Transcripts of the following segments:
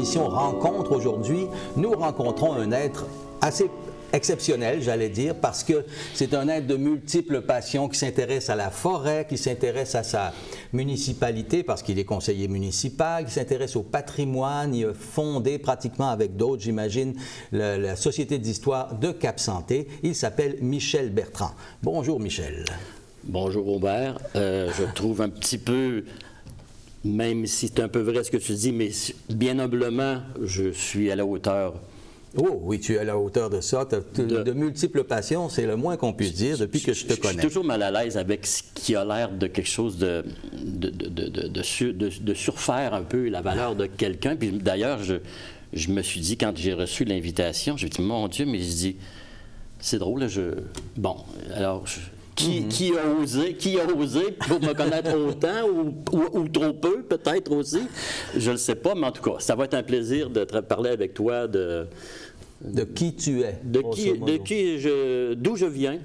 l'émission Rencontre aujourd'hui, nous rencontrons un être assez exceptionnel, j'allais dire, parce que c'est un être de multiples passions qui s'intéresse à la forêt, qui s'intéresse à sa municipalité, parce qu'il est conseiller municipal, qui s'intéresse au patrimoine. Il a fondé pratiquement avec d'autres, j'imagine, la Société d'histoire de Cap-Santé. Il s'appelle Michel Bertrand. Bonjour, Michel. Bonjour, Robert. Je trouve un petit peu... Même si c'est un peu vrai ce que tu dis, mais bien humblement, je suis à la hauteur. Oh oui, tu es à la hauteur de ça. De multiples passions, c'est le moins qu'on puisse dire depuis que je te connais. Je suis toujours mal à l'aise avec ce qui a l'air de quelque chose de surfaire un peu la valeur de quelqu'un. Puis d'ailleurs, je me suis dit, quand j'ai reçu l'invitation, j'ai dit, mon Dieu, mais je dis, c'est drôle, bon, alors... Qui a osé pour me connaître autant ou trop peu, peut-être aussi? Je ne le sais pas, mais en tout cas, ça va être un plaisir de te parler avec toi de qui tu es. D'où je viens.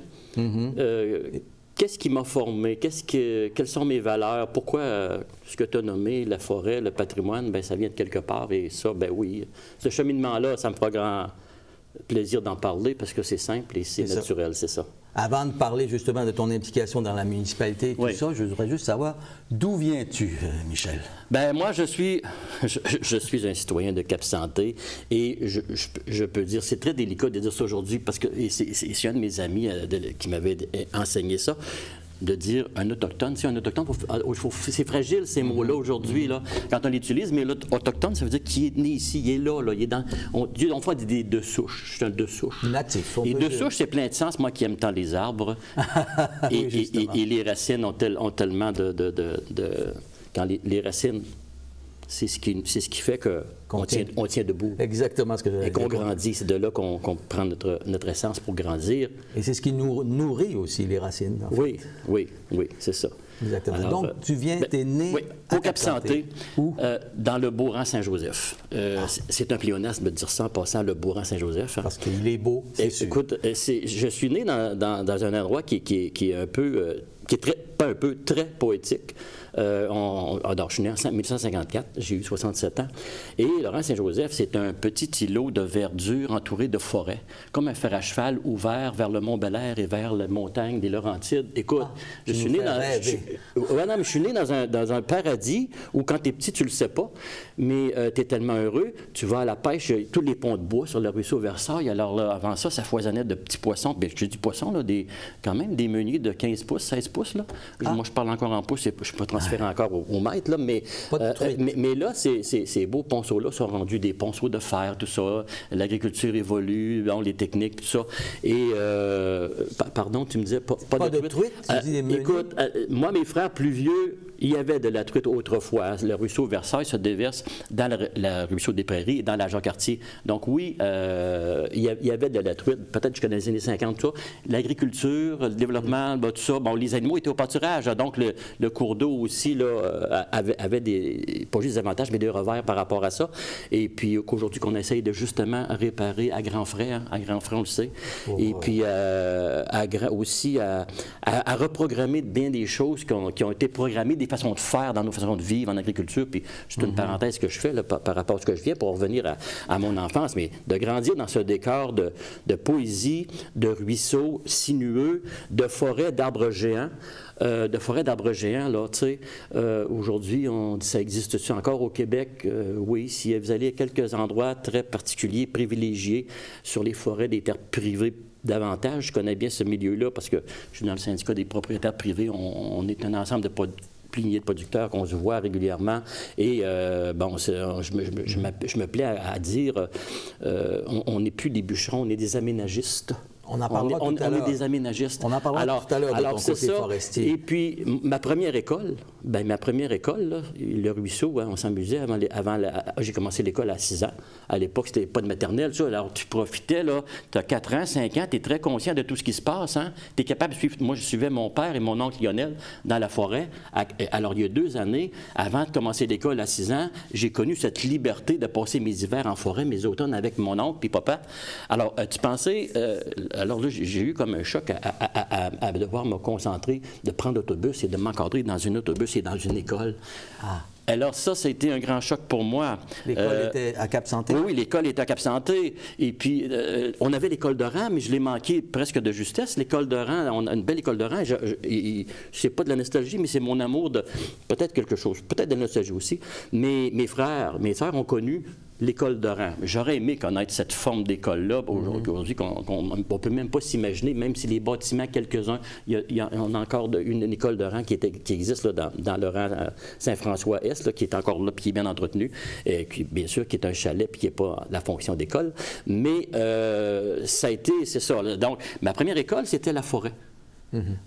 Qu'est-ce qui m'a formé? Quelles sont mes valeurs? Pourquoi ce que tu as nommé, la forêt, le patrimoine, ben, ça vient de quelque part. Et ça, ben oui, ce cheminement-là, ça me fera grand plaisir d'en parler parce que c'est simple et c'est naturel, c'est ça. Avant de parler justement de ton implication dans la municipalité et tout ça, je voudrais juste savoir d'où viens-tu, Michel? Ben moi, je suis un citoyen de Cap-Santé et je peux dire, c'est très délicat de dire ça aujourd'hui parce que c'est un de mes amis qui m'avait enseigné ça. De dire un autochtone. C'est un autochtone, c'est fragile ces mots-là aujourd'hui, là, quand on l'utilise, mais l'autochtone, ça veut dire qu'il est né ici, il est là, il est dans... On fait des de souche, je suis un de souche. Natif. Et de souche, c'est plein de sens, moi qui aime tant les arbres. et les racines ont tellement quand les racines, c'est ce qui fait qu'on tient debout. Exactement ce que j'allais dire. Et qu'on grandit. C'est de là qu'on prend notre essence pour grandir. Et c'est ce qui nous nourrit aussi, les racines. Oui, c'est ça. Exactement. Alors, donc, tu viens, t'es né au Cap-Santé, dans le Bourran-Saint-Joseph. C'est un pléonasme de dire ça en passant, le Bourran-Saint-Joseph. Hein. Parce qu'il est beau, c'est sûr. Écoute, je suis né dans un endroit qui est un peu... qui est très poétique. Alors, je suis né en 1954, j'ai eu 67 ans. Et Laurent-Saint-Joseph, c'est un petit îlot de verdure entouré de forêts, comme un fer à cheval ouvert vers le mont Bel-Air et vers la montagne des Laurentides. Écoute, je suis né dans un paradis où, quand tu es petit, tu le sais pas, mais tu es tellement heureux, tu vas à la pêche, tous les ponts de bois sur le ruisseau Versailles. Alors là, avant ça foisonnait de petits poissons. Bien, je dis poissons, là, quand même des meuniers de 15 pouces, 16 pouces. Là. Moi, je parle encore en pouces, je ne suis pas transféré encore au mètre, là, mais là, ces beaux ponceaux-là sont rendus des ponceaux de fer, tout ça. L'agriculture évolue, bon, les techniques, tout ça. Et, pardon, tu me disais pas de truite? Écoute, moi, mes frères plus vieux, il y avait de la truite autrefois. Le ruisseau Versailles se déverse dans le ruisseau des Prairies et dans la Jacques-Cartier. Donc oui, il y avait de la truite. Peut-être que je connais les années 50, tout ça. L'agriculture, le développement, tout ça. Bon, les animaux étaient au pâturage. Donc le cours d'eau aussi là, avait pas juste des avantages, mais des revers par rapport à ça. Et puis qu'aujourd'hui, qu'on essaye de justement réparer à grands frais. Hein, à grands frais, on le sait. Et puis aussi à reprogrammer bien des choses qui ont été programmées, des façons de faire dans nos façons de vivre en agriculture. Puis c'est une parenthèse que je fais là, par rapport à ce que je viens pour revenir à mon enfance, mais de grandir dans ce décor de poésie, de ruisseaux sinueux, de forêts d'arbres géants. Là, tu sais, aujourd'hui, on dit ça existe-tu encore au Québec? Oui, si vous allez à quelques endroits très particuliers, privilégiés, sur les forêts des terres privées, davantage. Je connais bien ce milieu-là parce que je suis dans le syndicat des propriétaires privés. On est un ensemble de de producteurs qu'on se voit régulièrement. Et bon, je me plais à dire, on n'est plus des bûcherons, on est des aménagistes. On en parlera tout à l'heure. On est des aménagistes. On en parlera tout à l'heure de ton côté forestier. Et puis, ma première école, là, le ruisseau, hein, on s'amusait j'ai commencé l'école à 6 ans. À l'époque, c'était pas de maternelle, ça. Alors, tu profitais, là, tu as 4 ans, 5 ans, tu es très conscient de tout ce qui se passe, hein. Tu es capable de suivre... Moi, je suivais mon père et mon oncle Lionel dans la forêt. Alors, il y a 2 années, avant de commencer l'école à 6 ans, j'ai connu cette liberté de passer mes hivers en forêt, mes automnes avec mon oncle puis papa. Alors, tu pensais... alors là, j'ai eu comme un choc à devoir me concentrer, de prendre l'autobus et de m'encadrer dans un autobus et dans une école. Ah. Alors ça a été un grand choc pour moi. L'école était à Cap-Santé? Oui, l'école était à Cap-Santé. Et puis, on avait l'école de rang, mais je l'ai manqué presque de justesse. L'école de rang, on a une belle école de rang. C'est pas de la nostalgie, mais c'est mon amour de peut-être quelque chose, peut-être de la nostalgie aussi. Mais mes frères, mes sœurs ont connu l'école de rang. J'aurais aimé connaître cette forme d'école-là. Aujourd'hui, on ne peut même pas s'imaginer, même si les bâtiments, quelques-uns, on a encore une école de rang qui existe là, dans le rang Saint-François-Est, qui est encore là, puis qui est bien entretenu, et qui, bien sûr, qui est un chalet, puis qui n'est pas la fonction d'école. Mais ça a été, c'est ça. Là. Donc, ma première école, c'était la forêt.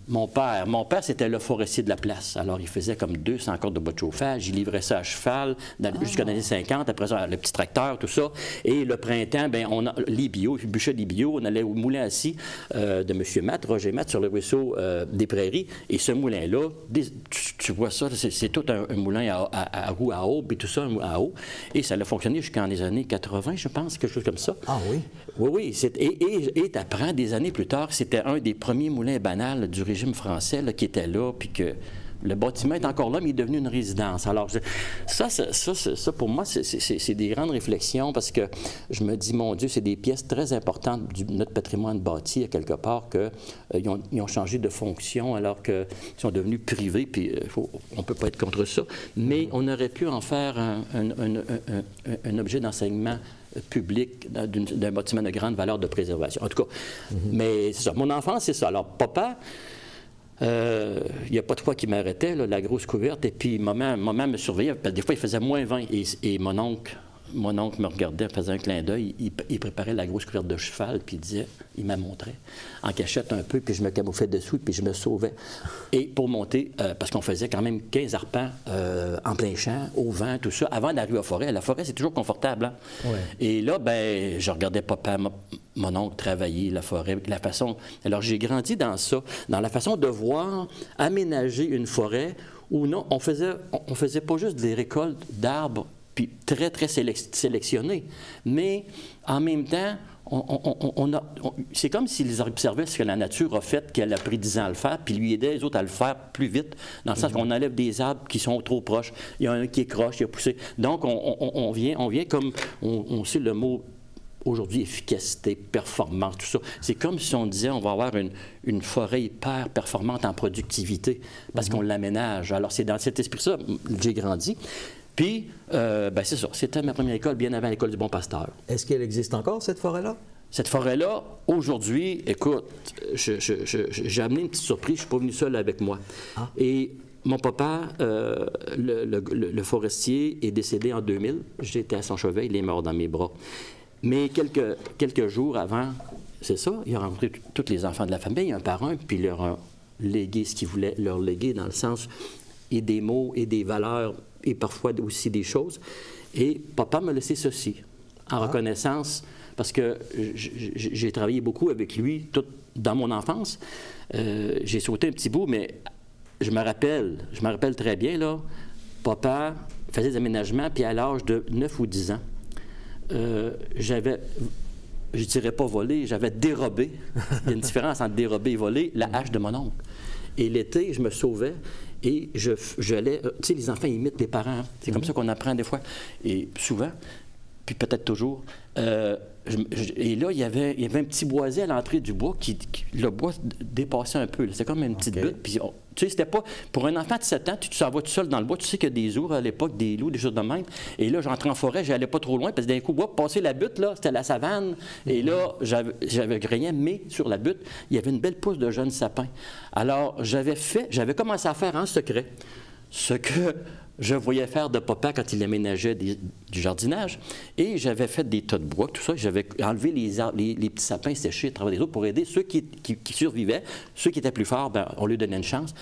Mon père, c'était le forestier de la place. Alors, il faisait comme 200 cordes de bois de chauffage. Il livrait ça à cheval jusqu'à les années 50. Après ça, le petit tracteur, tout ça. Et le printemps, bien, on a les bio, il bûchait des bio. On allait au moulin assis de M. Matt, Roger Matt, sur le ruisseau des Prairies. Et ce moulin-là, tu vois ça, c'est tout un moulin à roue à eau, et tout ça à eau. Et ça a fonctionné jusqu'en les années 80, je pense, quelque chose comme ça. Ah oui? Oui, oui. Et tu apprends des années plus tard, c'était un des premiers moulins banals du régime français là, qui était là, puis que le bâtiment est encore là, mais il est devenu une résidence. Alors, ça pour moi, c'est des grandes réflexions parce que je me dis, mon Dieu, c'est des pièces très importantes de notre patrimoine bâti, à quelque part, qu'ils ont changé de fonction alors qu'ils sont devenus privés, puis on ne peut pas être contre ça, mais on aurait pu en faire un objet d'enseignement public d'un bâtiment de grande valeur de préservation. En tout cas, mais c'est ça. Mon enfance, c'est ça. Alors, papa, il n'y a pas de fois qu'il m'arrêtait, la grosse couverte, et puis maman me surveillait. Des fois, il faisait moins 20, et mon oncle me regardait, faisait un clin d'œil, il préparait la grosse couverte de cheval, puis il me montrait en cachette un peu, puis je me camouflais dessous, puis je me sauvais. Et pour monter, parce qu'on faisait quand même 15 arpents en plein champ, au vent, tout ça, avant d'arriver à la forêt. La forêt, c'est toujours confortable. Hein? Ouais. Et là, ben, je regardais papa, mon oncle travailler la forêt, la façon... Alors, j'ai grandi dans ça, dans la façon de voir aménager une forêt où non, on faisait pas juste des récoltes d'arbres, puis très, très sélectionnés, mais en même temps, c'est comme s'ils observaient ce que la nature a fait, qu'elle a pris 10 ans à le faire, puis lui aidait les autres à le faire plus vite, dans le sens qu'on enlève des arbres qui sont trop proches. Il y a un qui est croche, qui a poussé. Donc, on vient comme, on sait le mot aujourd'hui, efficacité, performance, tout ça. C'est comme si on disait on va avoir une forêt hyper performante en productivité, parce qu'on l'aménage. Alors, c'est dans cet esprit-là que j'ai grandi. Puis, ben c'est ça. C'était ma première école, bien avant l'école du Bon Pasteur. Est-ce qu'elle existe encore, cette forêt-là? Cette forêt-là, aujourd'hui, écoute, j'ai amené une petite surprise. Je ne suis pas venu seul avec moi. Ah. Et mon papa, le forestier, est décédé en 2000. J'étais à son chevet, il est mort dans mes bras. Mais quelques jours avant, c'est ça, il a rencontré tous les enfants de la famille, un par un, puis il leur a légué ce qu'il voulait leur léguer, dans le sens, et des mots, et des valeurs, et parfois aussi des choses. Et papa m'a laissé ceci, en reconnaissance, parce que j'ai travaillé beaucoup avec lui dans mon enfance. J'ai sauté un petit bout, mais je me rappelle très bien, là, papa faisait des aménagements, puis à l'âge de 9 ou 10 ans, j'avais, je dirais pas volé, j'avais dérobé, il y a une différence entre dérober et voler, la hache de mon oncle. Et l'été, je me sauvais et j'allais, tu sais, les enfants imitent les parents, c'est comme ça qu'on apprend des fois, et souvent, puis peut-être toujours. Et là, il y avait un petit boisé à l'entrée du bois le bois dépassait un peu. C'était comme une petite butte. Puis, tu sais, c'était pas... Pour un enfant de 7 ans, tu t'en vas tout seul dans le bois. Tu sais qu'il y a des ours à l'époque, des loups, des choses de même. Et là, j'entrais en forêt, j'allais pas trop loin, parce que d'un coup, passer la butte, là, c'était la savane. Et là, j'avais rien, mais sur la butte, il y avait une belle pousse de jeunes sapins. Alors, j'avais commencé à faire en secret ce que je voyais faire de papa quand il aménageait du jardinage. Et j'avais fait des tas de bois, tout ça. J'avais enlevé les petits sapins séchés à travers les autres pour aider ceux qui survivaient. Ceux qui étaient plus forts, ben, on leur donnait une chance.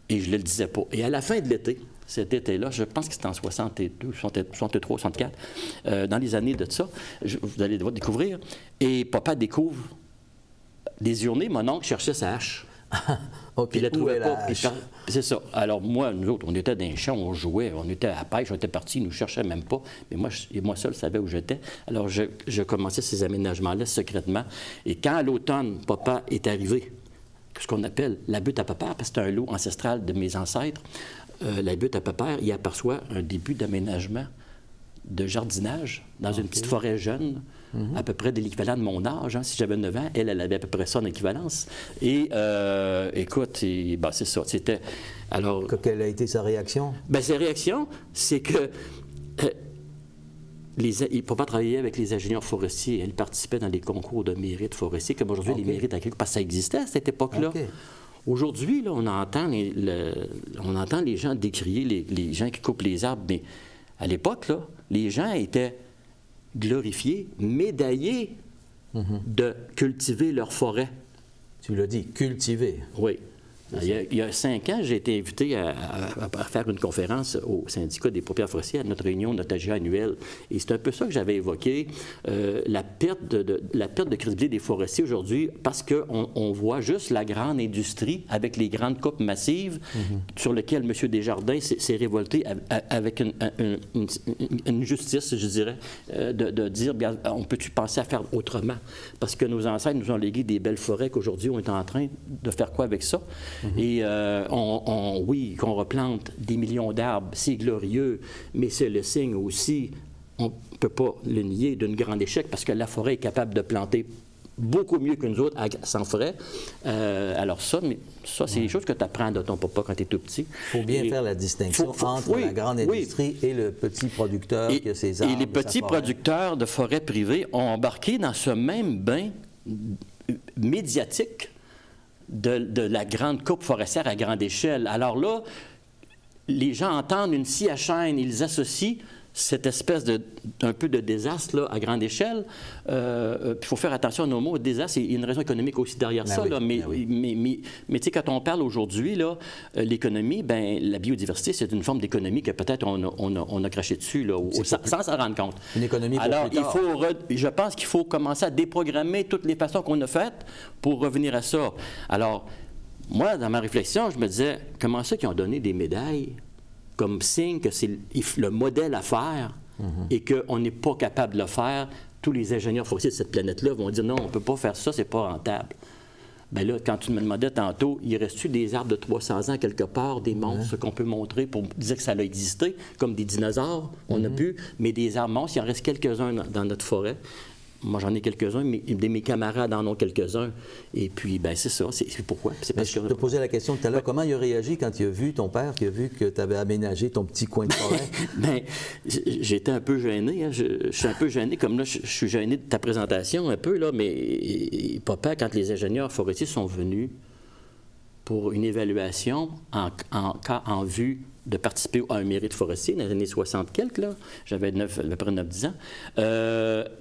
Et je ne le disais pas. Et à la fin de l'été, cet été-là, je pense que c'était en 62, 63, 64, dans les années de ça, vous allez devoir découvrir. Et papa découvre des journées, mon oncle cherchait sa hache. Puis il la trouvait pas. C'est ça. Alors moi, nous autres, on était dans les champs, on jouait, on était à la pêche, on était partis, ils nous cherchaient même pas. Mais moi seul savais où j'étais. Alors je commençais ces aménagements-là secrètement. Et quand à l'automne, papa est arrivé, ce qu'on appelle la butte à Pépère, parce que c'est un lot ancestral de mes ancêtres, la butte à Pépère, il aperçoit un début d'aménagement de jardinage dans une petite forêt jeune, à peu près de l'équivalent de mon âge. Hein. Si j'avais 9 ans, elle avait à peu près ça en équivalence. Et écoute, c'est ça. C'était... Alors, quelle a été sa réaction? Bien, sa réaction, c'est que papa travaillait avec les ingénieurs forestiers. Elle participait dans les concours de mérite forestier, comme aujourd'hui les mérites agricoles, parce que ça existait à cette époque-là. Aujourd'hui, là, on entend les gens décrier les gens qui coupent les arbres, mais à l'époque, là, les gens étaient glorifiés, médaillés de cultiver leur forêt. Tu l'as dit, cultiver. Oui. Il y a 5 ans, j'ai été invité à faire une conférence au syndicat des propriétaires forestiers à notre réunion notagia annuelle. Et c'est un peu ça que j'avais évoqué, la perte de crédibilité des forestiers aujourd'hui, parce qu'on voit juste la grande industrie avec les grandes coupes massives sur lesquelles M. Desjardins s'est révolté avec une justice, je dirais, de dire, bien, on peut-tu penser à faire autrement? Parce que nos ancêtres nous ont légué des belles forêts qu'aujourd'hui, on est en train de faire quoi avec ça? Et oui, qu'on replante des millions d'arbres, c'est glorieux, mais c'est le signe aussi, on ne peut pas le nier, d'un grand échec, parce que la forêt est capable de planter beaucoup mieux que nous autres sans frais. Alors ça, c'est des choses que tu apprends de ton papa quand tu es tout petit. Il faut bien faire la distinction entre la grande industrie et le petit producteur qui a ses arbres. Et les petits producteurs de forêts privées ont embarqué dans ce même bain médiatique de la grande coupe forestière à grande échelle. Alors là, les gens entendent une scie à chaîne, ils associent cette espèce d'un peu de désastre là, à grande échelle. Puis il faut faire attention à nos mots. Désastre, il y a une raison économique aussi derrière ça. Là, mais tu sais, quand on parle aujourd'hui, l'économie, ben la biodiversité, c'est une forme d'économie que peut-être on a craché dessus là, sans s'en rendre compte. Une économie pour Alors, plus tard. je pense qu'il faut commencer à déprogrammer toutes les façons qu'on a faites pour revenir à ça. Alors, moi, dans ma réflexion, je me disais, comment ça qu'ils ont donné des médailles comme signe que c'est le modèle à faire et qu'on n'est pas capable de le faire? Tous les ingénieurs forestiers de cette planète-là vont dire non, on ne peut pas faire ça, c'est pas rentable. Bien là, quand tu me demandais tantôt, il reste-tu des arbres de 300 ans quelque part, des monstres qu'on peut montrer pour dire que ça a existé, comme des dinosaures, on a pu, mais des arbres monstres, il en reste quelques-uns dans notre forêt. Moi, j'en ai quelques-uns, mais mes camarades en ont quelques-uns. Et puis, ben c'est ça. C'est pourquoi? C'est parce je te posais la question tout à l'heure. Comment il a réagi quand il a vu ton père, qui a vu que tu avais aménagé ton petit coin de forêt? Bien, j'étais un peu gêné. Hein. Je suis un peu gêné. Comme là, je suis gêné de ta présentation un peu, là. Mais papa, quand les ingénieurs forestiers sont venus pour une évaluation en vue de participer à un mérite forestier dans les années 60 quelques, là, j'avais à peu près 9-10 ans,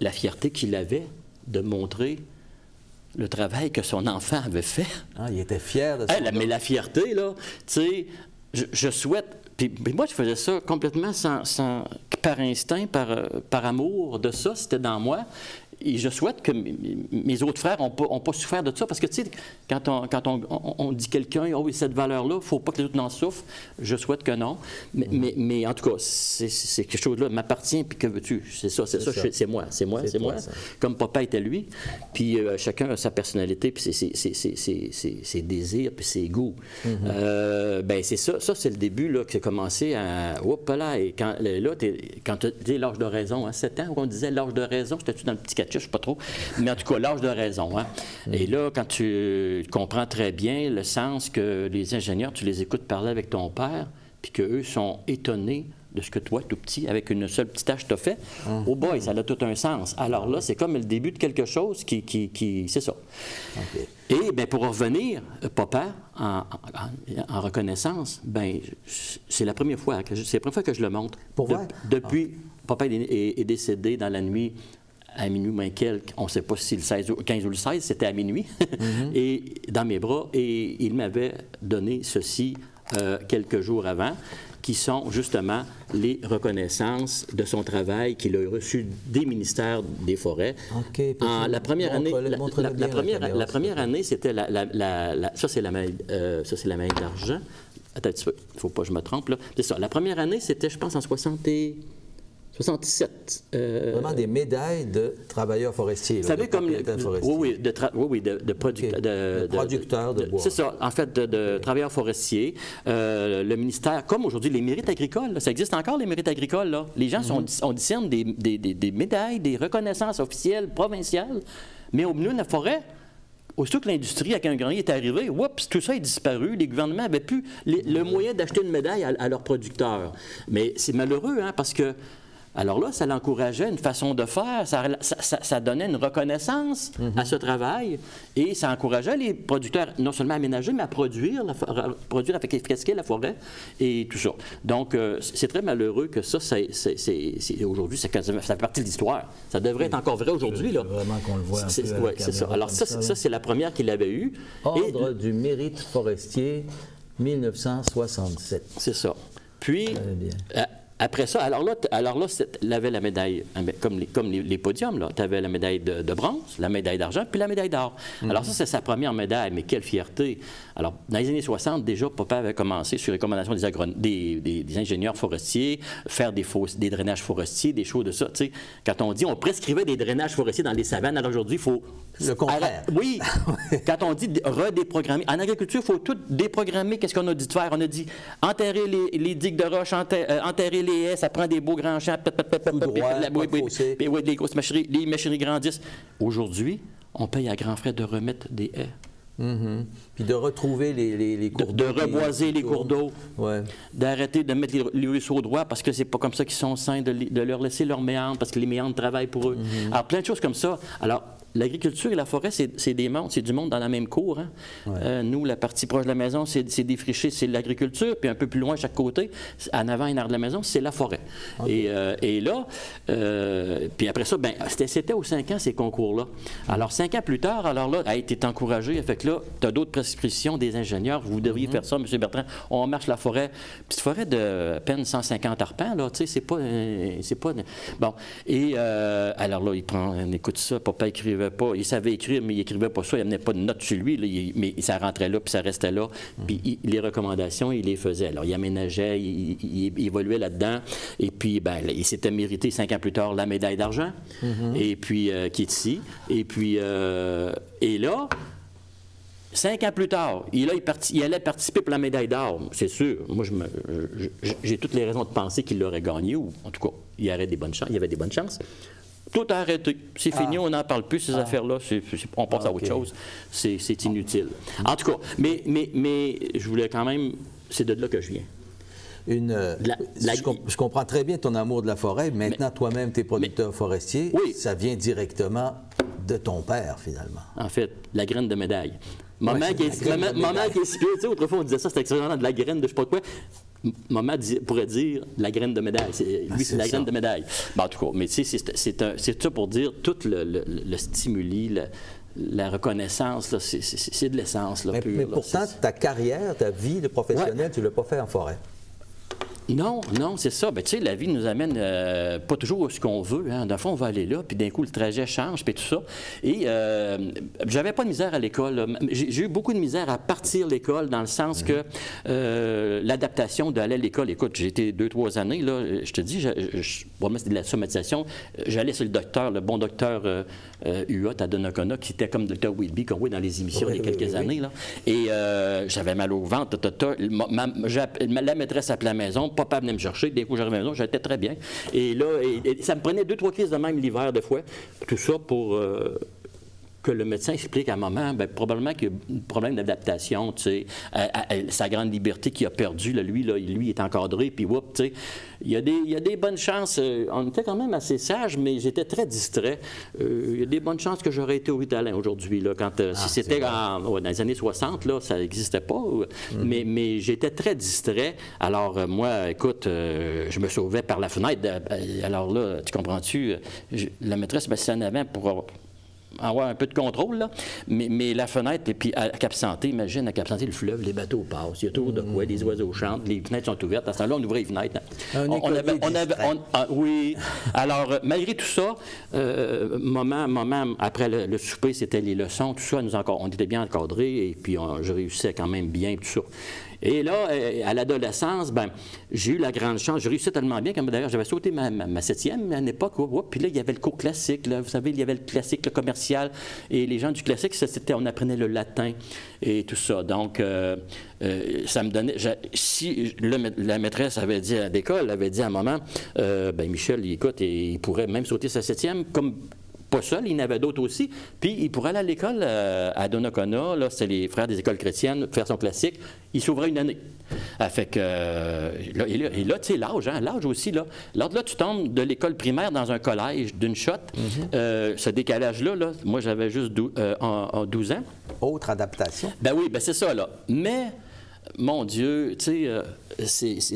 la fierté qu'il avait de montrer le travail que son enfant avait fait. Ah, il était fier de ça. Mais la fierté, là, tu sais, je souhaite... Puis moi, je faisais ça complètement par instinct, par amour de ça, c'était dans moi. Et je souhaite que mes autres frères n'ont pas souffert de ça, parce que, tu sais, quand on dit quelqu'un, oh oui, cette valeur-là, il ne faut pas que les autres n'en souffrent, je souhaite que non. Mais en tout cas, c'est quelque chose-là m'appartient, puis que veux-tu? C'est ça, c'est moi. Comme papa était lui, puis chacun a sa personnalité, puis ses désirs, puis ses goûts. Ben c'est ça, c'est le début, là, que j'ai commencé à... Oups là, et quand tu dis l'âge de raison, hein, 7 ans, on disait l'âge de raison, j'étais-tu dans le petit je ne sais pas trop, mais en tout cas, l'âge de raison. Hein. Et là, quand tu comprends très bien le sens que les ingénieurs, tu les écoutes parler avec ton père, puis qu'eux sont étonnés de ce que toi, tout petit, avec une seule petite tâche, t'as fait, oh boy, ça a tout un sens. Alors là, c'est comme le début de quelque chose qui c'est ça. Okay. Et bien, pour revenir, papa, en reconnaissance, bien, c'est la première fois que je le montre. Depuis, papa est décédé dans la nuit à minuit moins quelques, on ne sait pas si le 15 ou le 16, c'était à minuit, et dans mes bras, et il m'avait donné ceci quelques jours avant. qui sont justement les reconnaissances de son travail qu'il a reçu des ministères des Forêts. OK. La première année, la première année, c'était ça c'est la médaille d'argent. Attends un petit peu, il ne faut pas que je me trompe là. C'est ça. La première année, c'était, je pense, en 67. Vraiment des médailles de travailleurs forestiers. Vous savez, comme... Oui, de producteurs de bois. C'est ça, en fait, de travailleurs forestiers. Le ministère, comme aujourd'hui, les mérites agricoles, là, ça existe encore, les mérites agricoles. Là. Les gens on discerne des médailles, des reconnaissances officielles, provinciales, mais au milieu de la forêt, aussitôt que l'industrie avec un grand I est arrivée, oups, tout ça est disparu. Les gouvernements n'avaient plus le moyen d'acheter une médaille à leurs producteurs. Mais c'est malheureux, hein, parce que alors là, ça l'encourageait une façon de faire, ça donnait une reconnaissance à ce travail et ça encourageait les producteurs non seulement à aménager, mais à produire avec efficacité la forêt et tout ça. Donc, c'est très malheureux que ça aujourd'hui, ça fait partie de l'histoire. Ça devrait être encore vrai aujourd'hui. Vraiment qu'on le voit un peu. Oui, c'est ça. Alors ça, c'est la première qu'il avait eue. Ordre du mérite forestier, 1967. C'est ça. Puis... Après ça, alors là, il avait la médaille, comme les podiums, là. Tu avais la médaille de bronze, la médaille d'argent, puis la médaille d'or. Alors ça, c'est sa première médaille, mais quelle fierté. Alors, dans les années 60, déjà, papa avait commencé, sur recommandation des ingénieurs forestiers, faire des drainages forestiers, des choses de ça. Tu sais, quand on dit, on prescrivait des drainages forestiers dans les savanes, alors aujourd'hui, il faut... Le contraire. Oui. Quand on dit redéprogrammer, en agriculture, il faut tout déprogrammer. Qu'est-ce qu'on a dit de faire? On a dit enterrer les digues de roche, enterrer les haies, ça prend des beaux grands champs, les grosses machineries, les machineries grandissent. Aujourd'hui, on paye à grands frais de remettre des haies. Puis de retrouver les cours d'eau. De reboiser les cours d'eau. Ouais. D'arrêter de mettre les ruisseaux droits parce que c'est pas comme ça qu'ils sont sains, de leur laisser leurs méandres parce que les méandres travaillent pour eux. Alors, plein de choses comme ça. Alors, l'agriculture et la forêt, c'est des mondes, c'est du monde dans la même cour. Hein? Ouais. Nous, la partie proche de la maison, c'est défriché, c'est l'agriculture, puis un peu plus loin, chaque côté, en avant et en arrière de la maison, c'est la forêt. Okay. Et là, puis après ça, ben, c'était aux 5 ans, ces concours-là. Alors, 5 ans plus tard, alors là, a été encouragé, fait que là, tu as d'autres prescriptions des ingénieurs, vous devriez faire ça, M. Bertrand, on marche la forêt, petite forêt de à peine 150 arpents, là, tu sais, c'est pas... Bon, et alors là, on écoute ça, papa écrivait pas, il savait écrire, mais il écrivait pas ça, il n'amenait pas de notes sur lui, là, mais ça rentrait là, puis ça restait là, puis les recommandations, il les faisait. Alors, il aménageait, il évoluait là-dedans, et puis, ben, il s'était mérité 5 ans plus tard la médaille d'argent, et puis, qui est ici, et puis, et là, 5 ans plus tard, il allait participer pour la médaille d'or, c'est sûr. Moi, j'ai toutes les raisons de penser qu'il l'aurait gagné, ou en tout cas, il y avait des bonnes chances. Tout a arrêté. C'est fini, on n'en parle plus, ces affaires-là. On passe à autre chose. C'est inutile. En tout cas, mais je voulais quand même... C'est de là que je viens. Je comprends très bien ton amour de la forêt. Maintenant, toi-même, tu es producteur forestier. Oui. Ça vient directement de ton père, finalement. En fait, la graine de médaille. Maman qui est si tu sais, autrefois, on disait ça, c'était excellent, de la graine de je sais pas quoi. Maman pourrait dire la graine de médaille. Lui, c'est la graine de médaille. Ben, en tout cas, mais tu sais, c'est ça pour dire tout le stimuli, la reconnaissance, c'est de l'essence. Mais pourtant, ta carrière, ta vie de professionnel, tu ne l'as pas fait en forêt. Non, c'est ça. Ben, tu sais, la vie nous amène pas toujours à ce qu'on veut. Hein. D'un fond, on va aller là, puis d'un coup, le trajet change, puis tout ça. Et j'avais pas de misère à l'école. J'ai eu beaucoup de misère à partir l'école, dans le sens que l'adaptation d'aller à l'école, écoute, j'ai été 2-3 années, là, je te dis, moi, c'était de la somatisation. J'allais sur le bon docteur Huot à Donnacona, qui était comme le docteur Wilby, qu'on voit dans les émissions il y a quelques années. Là. Et j'avais mal au ventre, la maîtresse appelait à la maison, papa venait me chercher, d'un coup j'arrivais à la maison, j'étais très bien. Et là, ça me prenait 2-3 crises de même l'hiver, des fois. Tout ça pour que le médecin explique à maman, bien, probablement qu'il y a un problème d'adaptation, tu sais, sa grande liberté qu'il a perdue, lui, il est encadré, puis whoop, tu sais. Il y a des bonnes chances, on était quand même assez sage, mais j'étais très distrait. Il y a des bonnes chances que j'aurais été au Ritalin aujourd'hui, là, quand, si c'était dans les années 60, là, ça n'existait pas, mais j'étais très distrait. Alors, moi, écoute, je me sauvais par la fenêtre. Alors là, tu comprends-tu, la maîtresse m'assistait en avant pour avoir un peu de contrôle, là. Mais la fenêtre, et puis à Cap-Santé, imagine, à Cap-Santé, le fleuve, les bateaux passent, il y a toujours de quoi, les oiseaux chantent, les fenêtres sont ouvertes. À ce temps-là, on ouvrait les fenêtres. Oui. Alors, malgré tout ça, moment après le souper, c'était les leçons, tout ça, on était bien encadrés, et puis je réussissais quand même bien, tout ça. Et là, à l'adolescence, ben, j'ai eu la grande chance. Je réussissais tellement bien que d'ailleurs, j'avais sauté ma 7e à une époque. Puis là, il y avait le cours classique. Là, vous savez, il y avait le classique, le commercial. Et les gens du classique, on apprenait le latin et tout ça. Donc, ça me donnait... Si la maîtresse avait dit à l'école, avait dit à un moment, ben Michel, écoute, il pourrait même sauter sa 7e comme... Pas seul, il y en avait d'autres aussi. Puis il pourrait aller à l'école à Donnacona, là, c'est les frères des écoles chrétiennes, faire son classique. Il s'ouvrait une année. Fait que, là, tu sais, l'âge aussi, là. Là, tu tombes de l'école primaire dans un collège d'une shot. Ce décalage-là, là, moi, j'avais juste 12 ans. Autre adaptation. Ben oui, ben c'est ça, là. Mais... Mon Dieu, tu sais,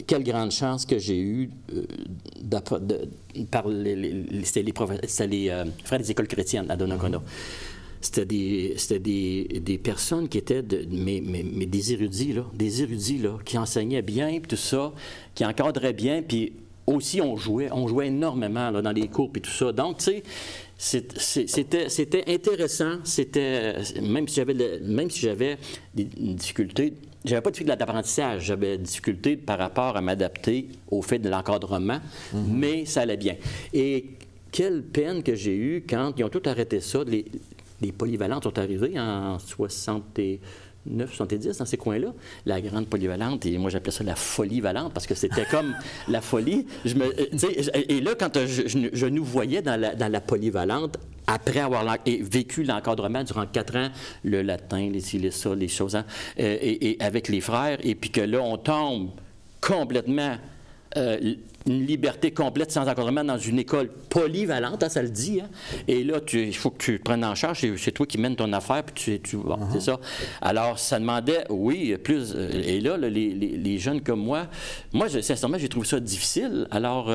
quelle grande chance que j'ai eue par c'était les frères des écoles chrétiennes à Donnacona. C'était des personnes qui étaient mais des érudits, là, qui enseignaient bien, puis tout ça, qui encadraient bien, puis aussi on jouait énormément là, dans les cours, puis tout ça. Donc, tu sais, c'était intéressant. Même si j'avais des difficultés, j'avais pas de difficulté d'apprentissage, j'avais des difficultés par rapport à m'adapter au fait de l'encadrement, mais ça allait bien. Et quelle peine que j'ai eue quand ils ont tout arrêté ça. Les polyvalentes sont arrivées en 69, 70, dans ces coins-là. La grande polyvalente, et moi j'appelais ça la folie valente, parce que c'était comme la folie. Et là, quand je nous voyais dans la polyvalente, après avoir vécu l'encadrement durant 4 ans, le latin, les choses, hein, et avec les frères, et puis que là, on tombe complètement... une liberté complète sans encadrement dans une école polyvalente, hein, ça le dit. Hein? Et là, il faut que tu prennes en charge, c'est toi qui mènes ton affaire, puis bon, c'est ça. Alors, ça demandait, oui, plus... et là, les jeunes comme moi, sincèrement, j'ai trouvé ça difficile. Alors,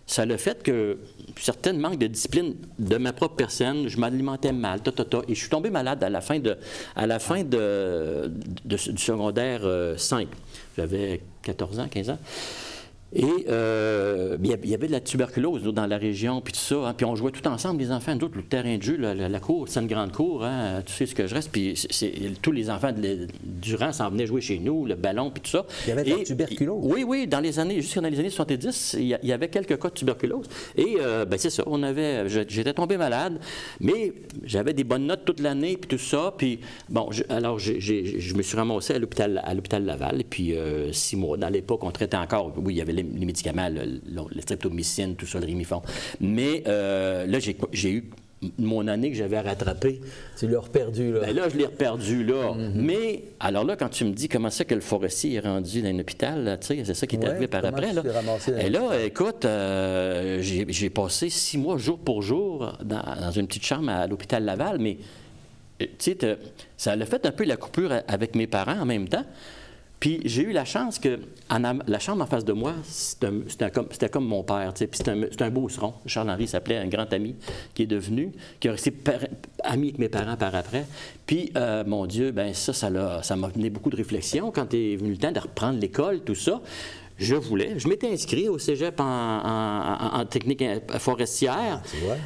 ça a le fait que certaines manques de discipline de ma propre personne, je m'alimentais mal, et je suis tombé malade à la fin du secondaire 5. J'avais 14 ans, 15 ans. Et il y avait de la tuberculose dans la région, puis tout ça. Hein, puis on jouait tout ensemble, les enfants. Nous autres, le terrain de jeu, la cour, c'est une grande cour. Hein, tu sais ce que je reste. Puis tous les enfants du rang s'en venaient jouer chez nous, le ballon, puis tout ça. Il y avait de la tuberculose? Oui, jusqu'à dans les années 70, il y avait quelques cas de tuberculose. Et ben c'est ça, j'étais tombé malade, mais j'avais des bonnes notes toute l'année, puis tout ça. Puis bon, je me suis ramassé à l'hôpital Laval, et puis 6 mois. Dans l'époque, on traitait encore, oui, il y avait les médicaments, le streptomycine, tout ça, le Rimifon. Mais là, j'ai eu mon année que j'avais rattrapée. Tu l'as reperdu, là. Ben là, je l'ai reperdu, là. Mais, alors là, quand tu me dis comment ça que le Forestier est rendu dans un hôpital, tu sais, c'est ça qui est arrivé par après, là. Et là, écoute, j'ai passé 6 mois, jour pour jour, dans une petite chambre à l'hôpital Laval, mais, tu sais, ça a fait un peu la coupure avec mes parents en même temps. Puis j'ai eu la chance que la chambre en face de moi, c'était comme mon père. Puis c'est un beauceron. Charles-Henri s'appelait, un grand ami qui a resté ami avec mes parents par après. Puis, mon Dieu, ben ça m'a donné beaucoup de réflexion quand est venu le temps de reprendre l'école, tout ça. Je m'étais inscrit au cégep en technique forestière.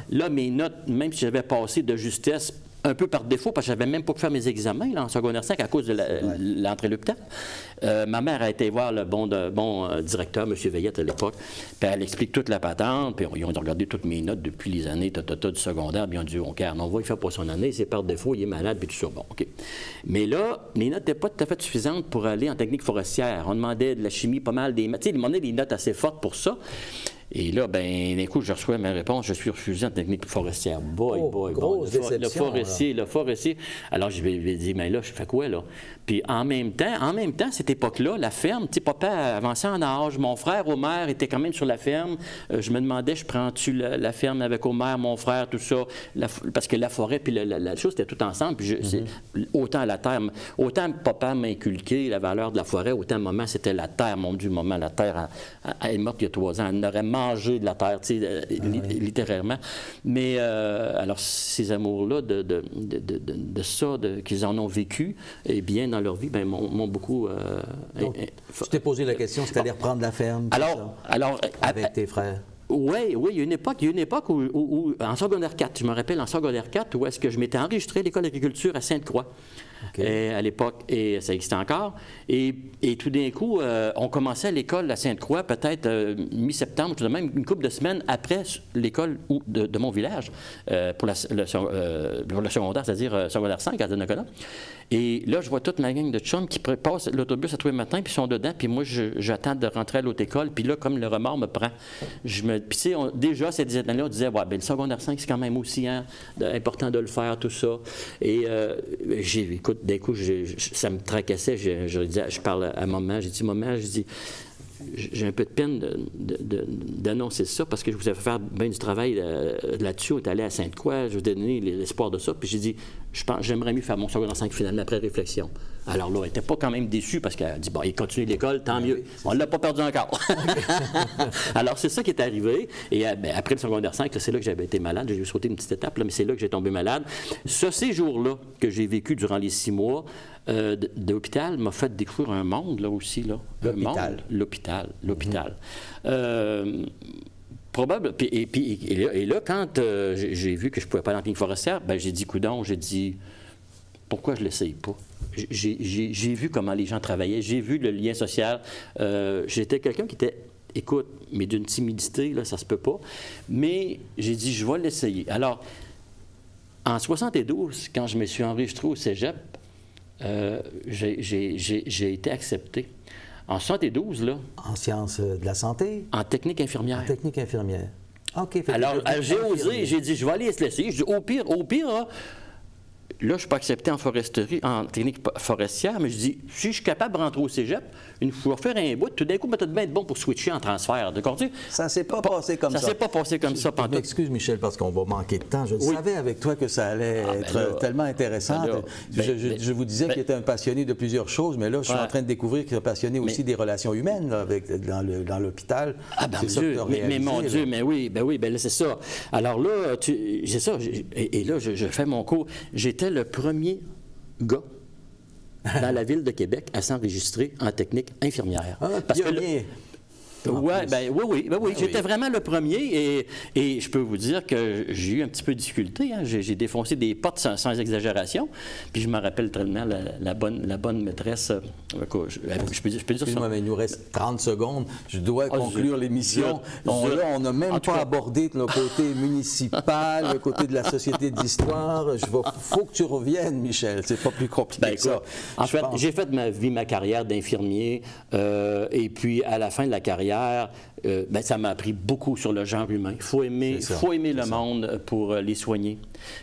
Là, mes notes, même si j'avais passé de justesse, un peu par défaut, parce que je n'avais même pas pu faire mes examens là, en secondaire 5 à cause de l'entrée à l'hôpital. Ma mère a été voir le bon directeur, M. Veillette, à l'époque, puis elle explique toute la patente, puis ils ont regardé toutes mes notes depuis les années du secondaire, puis ils ont dit, OK, on va y faire pour son année, c'est par défaut, il est malade, puis tout ça. Bon, OK. Mais là, les notes n'étaient pas tout à fait suffisantes pour aller en technique forestière. On demandait de la chimie, pas mal, tu sais, ils demandaient des notes assez fortes pour ça. Et là, ben, d'un coup, je reçois ma réponse, je suis refusé en technique forestière. Grosse déception. Le forestier. Alors, je lui ai dit, mais là, je fais quoi, là? Puis en même temps, cette époque-là, la ferme, tu sais, papa avançait en âge, mon frère Omer était quand même sur la ferme. Je me demandais, je prends-tu la ferme avec Omer, mon frère, tout ça, parce que la forêt puis la chose, c'était tout ensemble. Puis autant la terre, autant papa m'a inculqué la valeur de la forêt, autant maman, c'était la terre. Mon Dieu, maman, la terre, elle est morte il y a 3 ans. Elle n'aurait manger de la terre, tu sais, littérairement. Mais alors, ces amours-là de ça, qu'ils en ont vécu, et bien dans leur vie, ben, m'ont beaucoup... Donc, je t'ai posé la question, si tu allais reprendre la ferme, avec tes frères. Oui, il y a une époque où, en secondaire 4, je me rappelle, en secondaire 4, où est-ce que je m'étais enregistré à l'école d'agriculture à Sainte-Croix. Okay. À l'époque, et ça existait encore. Et tout d'un coup, on commençait à l'école à Sainte-Croix, peut-être mi-septembre, tout de même, une couple de semaines après l'école de mon village, pour le secondaire, c'est-à-dire secondaire 5 à Donnacona. Et là, je vois toute ma gang de chums qui passent l'autobus à tous les matins, puis ils sont dedans, puis moi, j'attends de rentrer à l'autre école, puis là, comme le remords me prend, puis tu sais, déjà, ces années-là, on disait, ouais, ben, le secondaire 5, c'est quand même aussi important de le faire, tout ça. Et écoute, d'un coup, ça me tracassait, je parle à maman, j'ai dit, maman, j'ai un peu de peine d'annoncer ça parce que je vous ai fait faire bien du travail là-dessus. On est allé à Sainte-Croix, je vous ai donné l'espoir de ça. Puis j'ai dit, je pense j'aimerais mieux faire mon secondaire 5 finalement après réflexion. Alors là, elle n'était pas quand même déçue parce qu'elle a dit, bon, il continue l'école, tant mieux. On ne l'a pas perdu encore. Alors c'est ça qui est arrivé. Et ben, après le secondaire 5, c'est là que j'avais été malade. J'ai sauté une petite étape, là, mais c'est là que j'ai tombé malade. Ce séjour-là que j'ai vécu durant les 6 mois, d'hôpital m'a fait découvrir un monde, là aussi. L'hôpital. Probable. Et là, quand j'ai vu que je ne pouvais pas aller en clinique forestière, ben, j'ai dit, coudonc, pourquoi je ne l'essaye pas? J'ai vu comment les gens travaillaient, j'ai vu le lien social. J'étais quelqu'un qui était, écoute, mais d'une timidité, là, ça se peut pas. Mais j'ai dit, je vais l'essayer. Alors, en 72, quand je me suis enregistré au cégep, j'ai été accepté. En 72, là... En sciences de la santé? En technique infirmière. En technique infirmière. OK. Alors, j'ai osé, j'ai dit, je vais aller se laisser. Je dis, au pire, là, je ne suis pas accepté en foresterie, en technique forestière, mais je dis, si je suis capable de rentrer au cégep, une fois faire un bout, tout d'un coup, peut-être bien être bon pour switcher en transfert. D'accord? Ça ne s'est pas passé comme ça. Ça ne s'est pas passé comme ça. Je m'excuse, Michel, parce qu'on va manquer de temps. Je savais avec toi que ça allait être tellement intéressant. Je vous disais qu'il était un passionné de plusieurs choses, mais là, je suis en train de découvrir qu'il est passionné aussi des relations humaines là, dans l'hôpital. Ah, ben mon Dieu, mais oui, là, c'est ça. Alors là, c'est ça. Et là, je fais mon cours. J'étais le premier gars dans la ville de Québec à s'enregistrer en technique infirmière. Parce que oui, j'étais vraiment le premier et je peux vous dire que j'ai eu un petit peu de difficulté. Hein. J'ai défoncé des portes sans exagération. Puis je me rappelle tellement la bonne maîtresse. Je peux dire ça. Excuse-moi, mais il nous reste 30 secondes. Je dois conclure l'émission. On n'a même pas abordé le côté municipal, le côté de la Société d'histoire. Il faut que tu reviennes, Michel. C'est pas plus compliqué que ça. En fait, j'ai fait ma carrière d'infirmier et puis à la fin de la carrière, ça m'a appris beaucoup sur le genre humain. Il faut aimer le monde pour les soigner.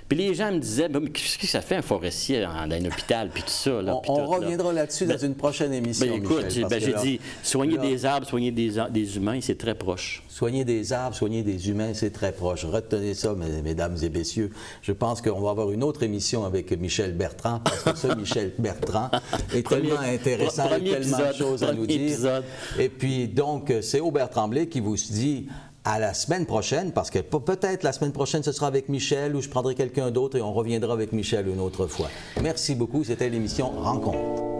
Puis les gens me disaient, qu'est-ce que ça fait un forestier dans un hôpital, puis tout ça. Là, on reviendra là-dessus dans une prochaine émission, écoute, j'ai dit, soigner des arbres, soigner des humains, c'est très proche. Soigner des arbres, soigner des humains, c'est très proche. Retenez ça, mesdames et messieurs. Je pense qu'on va avoir une autre émission avec Michel Bertrand, parce que ce Michel Bertrand est tellement intéressant, il y a tellement de choses à nous dire. Et puis, donc, c'est Aubert Tremblay qui vous dit à la semaine prochaine, parce que peut-être la semaine prochaine, ce sera avec Michel ou je prendrai quelqu'un d'autre et on reviendra avec Michel une autre fois. Merci beaucoup. C'était l'émission Rencontre.